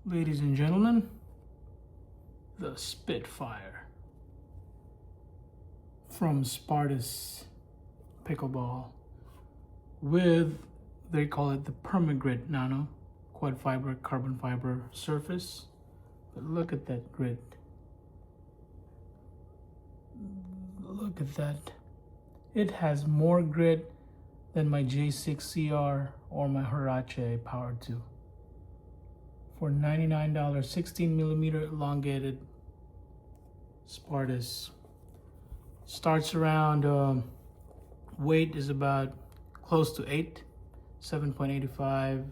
Ladies and gentlemen, the Spitfire from Spartus Pickleball with, they call it the Permagrit Nano quad fiber carbon fiber surface. But look at that grit. Look at that. It has more grit than my J6 CR or my Huarache Power 2. For $99, 16 millimeter elongated Spartus. Starts around, weight is about close to 8, 7.85.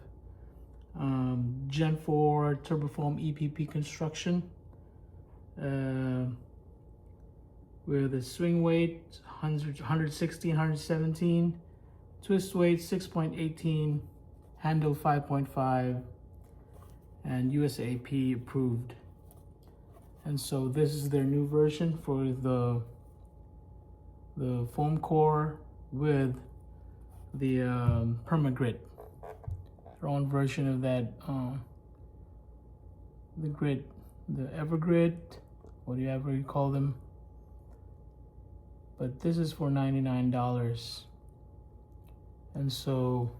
Gen 4 Turbofoam EPP construction. With a swing weight 116, 117. Twist weight 6.18. Handle 5.5. And USAP approved. And so this is their new version for the foam core with the Permagrit. Their own version of that, the grit, the Evergrit, whatever you call them. But this is for $99. And so,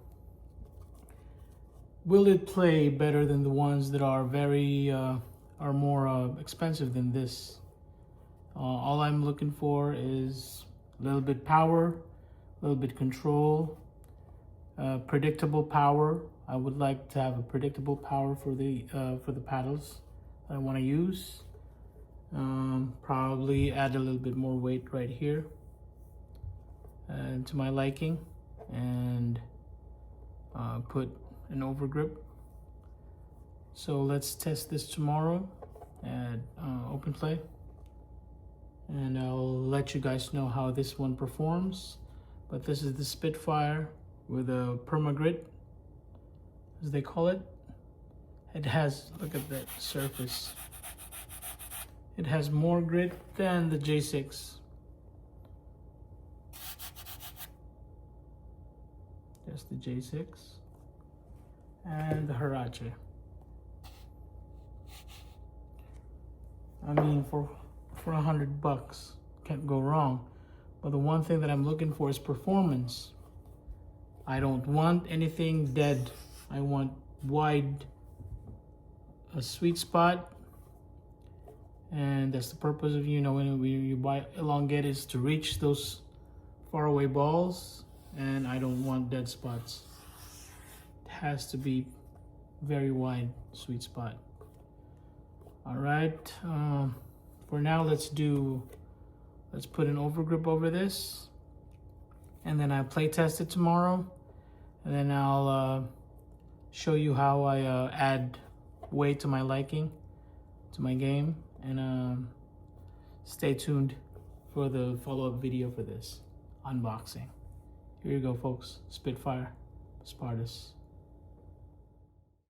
will it play better than the ones that are are more expensive than this? All I'm looking for is a little bit power, a little bit control, predictable power. I would like to have a predictable power for the paddles that I want to use. Probably add a little bit more weight right here to my liking, and put an overgrip. So let's test this tomorrow at open play, and I'll let you guys know how this one performs. But this is the Spitfire with a Permagrit, as they call it. It has, look at that surface. It has more grit than the J6. That's the J6 and the Huarache. I mean, for $100, can't go wrong. But the one thing that I'm looking for is performance. I don't want anything dead. I want wide, a sweet spot. And that's the purpose of, when you buy elongated, is to reach those faraway balls. And I don't want dead spots. It has to be very wide, sweet spot. All right, for now, let's put an overgrip over this, and then I'll play test it tomorrow, and then I'll show you how I add weight to my liking, to my game, and stay tuned for the follow-up video for this unboxing. Here you go, folks. Spitfire, Spartus.